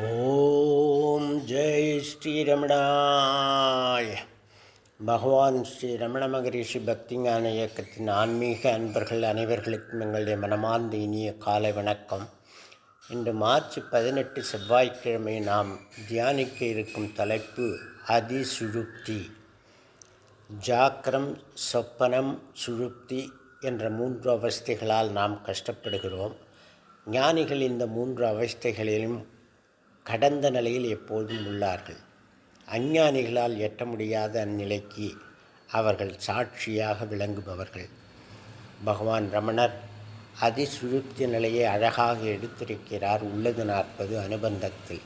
ஓம் ஜெய் ஸ்ரீரமணாய. பகவான் ஸ்ரீ ரமண மகரிஷி பக்திஞான இயக்கத்தின் ஆன்மீக அன்பர்கள் அனைவர்களுக்கும் எங்களுடைய மனமார்ந்த இனிய காலை வணக்கம். இன்று மார்ச் 18 செவ்வாய்க்கிழமை நாம் தியானிக்க இருக்கும் தலைப்பு அதிசுழுப்தி. ஜாக்கிரம், சொப்பனம், சுழுப்தி என்ற 3 அவஸ்தைகளால் நாம் கஷ்டப்படுகிறோம். ஞானிகள் இந்த 3 அவஸ்தைகளிலும் கடந்த நிலையில் எப்போதும் உள்ளார்கள். அஞ்ஞானிகளால் எட்ட முடியாத அந்நிலைக்கு அவர்கள் சாட்சியாக விளங்குபவர்கள். பகவான் ரமணர் அதிசுழுப்தி நிலையை அழகாக எடுத்திருக்கிறார். உள்ளது 40 அனுபந்தத்தில்.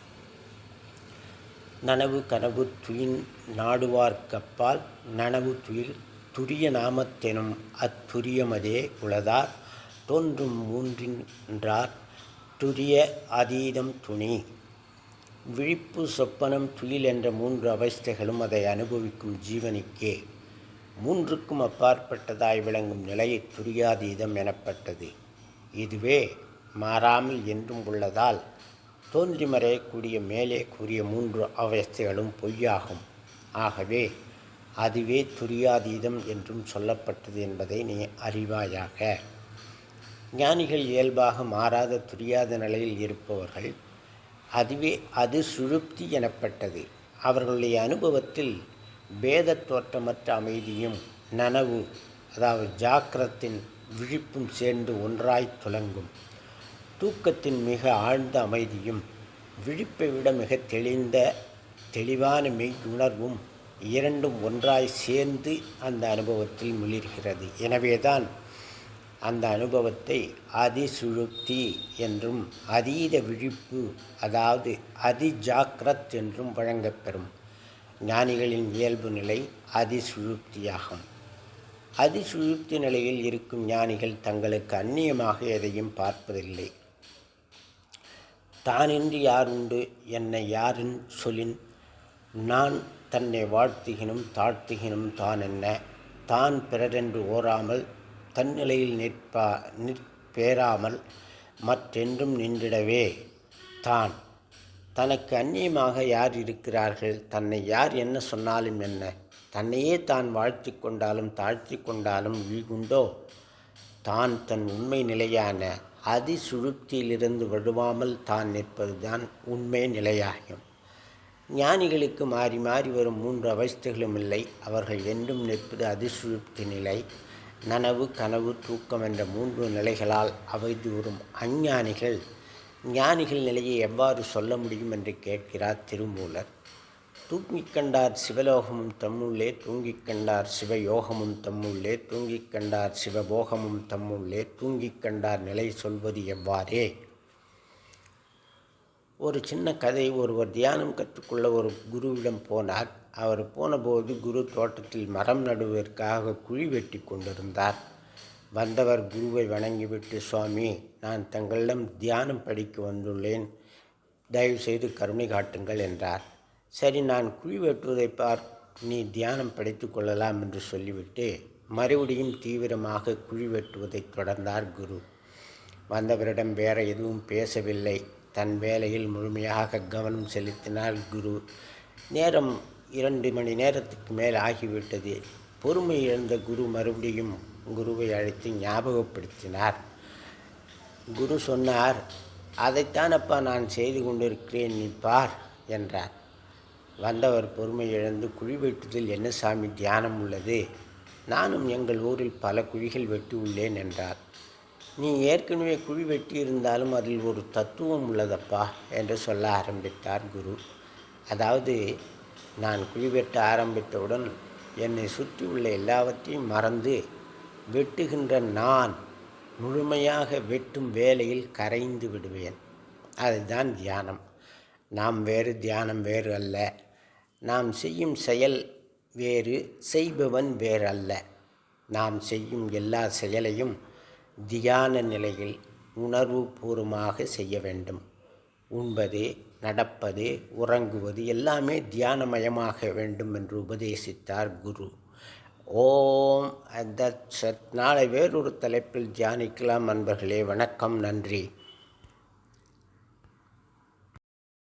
நனவு கனவு துயின் நாடுவார்க்கப்பால் நனவு துயில் துரிய நாமத்தெனும் அத்துரியமதே உளதார் தோன்றும் மூன்றின்றார் துரிய அதீதம் துணி. விழிப்பு, சொப்பனம், துயில் என்ற 3 அவஸ்தைகளும் அதை அனுபவிக்கும் ஜீவனுக்கே. 3க்கும் அப்பாற்பட்டதாய் விளங்கும் நிலையை துரியாதீதம் எனப்பட்டது. இதுவே மாறாமல் என்றும் உள்ளதால் தோன்றி மறையக்கூடிய மேலே கூறிய 3 அவஸ்தைகளும் பொய்யாகும். ஆகவே அதுவே துரியாதீதம் என்றும் சொல்லப்பட்டது என்பதை நீ அறிவாயாக. ஞானிகள் இயல்பாக மாறாத துரியாத நிலையில் இருப்பவர்கள். அதுவே அதிசுழுப்தி எனப்பட்டது. அவர்களுடைய அனுபவத்தில் பேத தோற்றமற்ற அமைதியும் நனவு, அதாவது ஜாக்கிரத்தின் விழிப்பும் சேர்ந்து ஒன்றாய் துலங்கும். தூக்கத்தின் மிக ஆழ்ந்த அமைதியும் விழிப்பை விட மிக தெளிவான மெய் உணர்வும் இரண்டும் ஒன்றாய் சேர்ந்து அந்த அனுபவத்தில் மிளிர்கிறது. எனவேதான் அந்த அனுபவத்தை அதிசுழுப்தி என்றும் அதீத விழிப்பு, அதாவது அதிஜாக்கிரத் என்றும் வழங்கப்பெறும். ஞானிகளின் இயல்பு நிலை அதிசுழுப்தியாகும். அதிசுழுப்தி நிலையில் இருக்கும் ஞானிகள் தங்களுக்கு அந்நியமாக எதையும் பார்ப்பதில்லை. தானின்றி யார் உண்டு, என்னை யாரின் சொல்லின், நான் தன்னை வாழ்த்துகினும் தாழ்த்துகினும் தான் என்ன, தான் பிறரென்று ஓராமல் தன்னிலையில் நிற்பேராமல் மற்றென்றும் நின்றிடவே தான். தனக்கு அந்நியமாக யார் இருக்கிறார்கள்? தன்னை யார் என்ன சொன்னாலும் என்ன? தன்னையே தான் வாழ்த்தி கொண்டாலும் தாழ்த்தி கொண்டாலும் வீகுண்டோ? தான் தன் உண்மை நிலையான அதிசுழுப்தியிலிருந்து வழுவாமல் தான் நிற்பதுதான் உண்மை நிலையாகும். ஞானிகளுக்கு மாறி மாறி வரும் 3 அவஸ்தைகளும் இல்லை. அவர்கள் என்றும் நிற்பது அதிசுழுப்தி நிலை. நனவு, கனவு, தூக்கம் என்ற 3 நிலைகளால் அவதியுறும் அஞ்ஞானிகள் ஞானிகள் நிலையை எவ்வாறு சொல்ல முடியும் என்று கேட்கிறார் திருமூலர். தூங்கிக் கண்டார் சிவலோகமும் தம்முள்ளே, தூங்கிக் கண்டார் சிவயோகமும் தம்முள்ளே, தூங்கிக் கண்டார் சிவபோகமும் தம்முள்ளே, தூங்கிக் கண்டார் நிலை சொல்வது எவ்வாறே. ஒரு சின்ன கதை. ஒருவர் தியானம் கற்றுக்கொள்ள ஒரு குருவிடம் போனார். அவர் போனபோது குரு தோட்டத்தில் மரம் நடுவதற்காக குழி வெட்டி கொண்டிருந்தார். வந்தவர் குருவை வணங்கிவிட்டு, சுவாமி, நான் தங்களிடம் தியானம் படிக்க வந்துள்ளேன், தயவுசெய்து கருணை காட்டுங்கள் என்றார். சரி, நான் குழி வெட்டுவதை நீ தியானம் படித்து கொள்ளலாம் என்று சொல்லிவிட்டு மறுபடியும் தீவிரமாக குழி வெட்டுவதை தொடர்ந்தார் குரு. வந்தவரிடம் வேற எதுவும் பேசவில்லை. தன் வேலையில் முழுமையாக கவனம் செலுத்தினார் குரு. நேரம் 2 மணி நேரத்துக்கு மேல் ஆகிவிட்டது. பொறுமை இழந்த குரு மறுபடியும் குருவை அழைத்து ஞாபகப்படுத்தினார். குரு சொன்னார், அதைத்தானப்பா நான் செய்து கொண்டிருக்கிறேன், நீ பார் என்றார். வந்தவர் பொறுமை இழந்து, குழி வெட்டுதல் என்ன சாமி தியானம் உள்ளது? நானும் எங்கள் ஊரில் பல குழிகள் வெட்டி உள்ளேன் என்றார். நீ ஏற்கனவே குழி வெட்டி இருந்தாலும் அதில் ஒரு தத்துவம் உள்ளதப்பா என்று சொல்ல ஆரம்பித்தார் குரு. அதாவது, நான் குழி வெட்ட ஆரம்பித்தவுடன் என்னை சுற்றி உள்ள எல்லாவற்றையும் மறந்து வெட்டுகின்ற நான் முழுமையாக வெட்டும் வேலையில் கரைந்து விடுவேன். அதுதான் தியானம். நாம் வேறு, தியானம் வேறு அல்ல. நாம் செய்யும் செயல் வேறு, செய்பவன் வேறு அல்ல. நாம் செய்யும் எல்லா செயலையும் தியான நிலையில் உணர்வு பூர்வமாக செய்ய வேண்டும். உண்பது, நடப்பது, உறங்குவது எல்லாமே தியானமயமாக வேண்டும் என்று உபதேசித்தார் குரு. ஓம் நாளை வேறொரு தலைப்பில் தியானிக்கலாம். நண்பர்களே, வணக்கம், நன்றி.